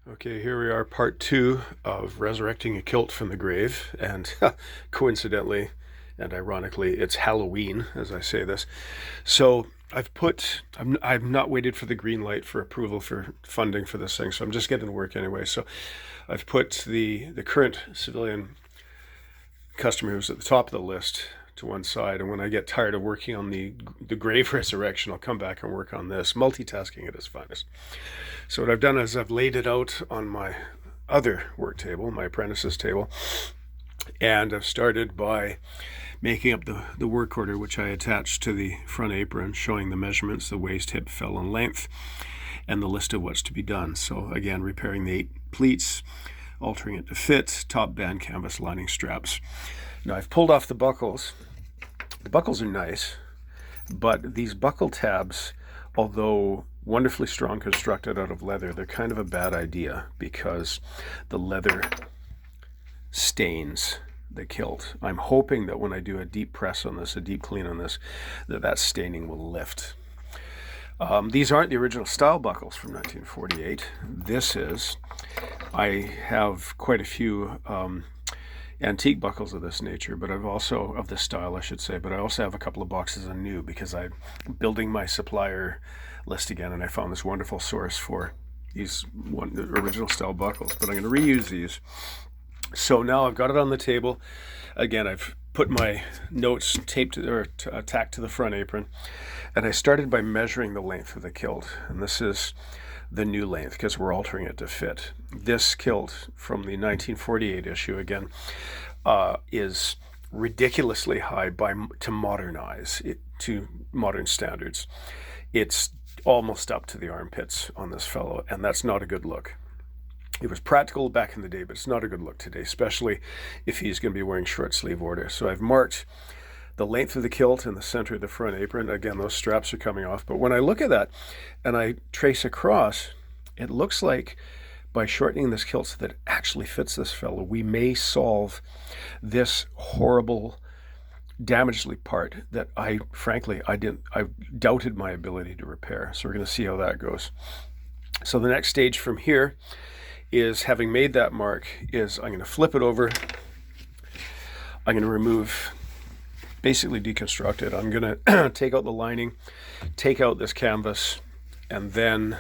Okay, here we are, part two of resurrecting a kilt from the grave, and coincidentally and ironically, it's Halloween as I say this. So I've not waited for the green light for approval for funding for this thing, so I'm just getting to work anyway. So I've put the current civilian customer who's at the top of the list to one side, and when I get tired of working on the grave resurrection, I'll come back and work on this, multitasking at its finest. So what I've done is I've laid it out on my other work table, my apprentice's table, and I've started by making up the work order, which I attached to the front apron, showing the measurements, the waist, hip, fill, and length, and the list of what's to be done. So again, repairing the 8 pleats, altering it to fit, top band, canvas, lining, straps. Now I've pulled off the buckles. The buckles are nice, but these buckle tabs, although wonderfully strong, constructed out of leather, they're kind of a bad idea because the leather stains the kilt. I'm hoping that when I do a deep press on this, a deep clean on this, that staining will lift. These aren't the original style buckles from 1948. This is. I have quite a few antique buckles of this nature, but I've also, of this style I should say, but I also have a couple of boxes of new because I'm building my supplier list again, and I found this wonderful source for these original style buckles, but I'm going to reuse these. So now I've got it on the table. Again, I've put my notes tacked to the front apron, and I started by measuring the length of the kilt, and this is the new length because we're altering it to fit. This kilt from the 1948 issue, again, is ridiculously high to modernize it to modern standards. It's almost up to the armpits on this fellow, and that's not a good look. It was practical back in the day, but it's not a good look today, especially if he's going to be wearing short sleeve order. So I've marked the length of the kilt in the center of the front apron. Again, those straps are coming off. But when I look at that and I trace across, it looks like by shortening this kilt so that it actually fits this fellow, we may solve this horrible damaged part that I doubted my ability to repair. So we're going to see how that goes. So the next stage from here is, having made that mark, is I'm going to flip it over. I'm going to remove, basically deconstruct it. I'm going to take out the lining, take out this canvas, and then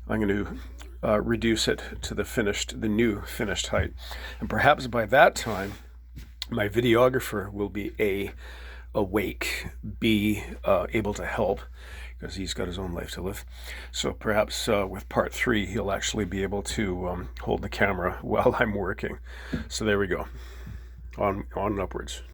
I'm going to reduce it to the new finished height. And perhaps by that time, my videographer will be A, awake, B, able to help, because he's got his own life to live. So perhaps with part 3, he'll actually be able to hold the camera while I'm working. So there we go, on and upwards.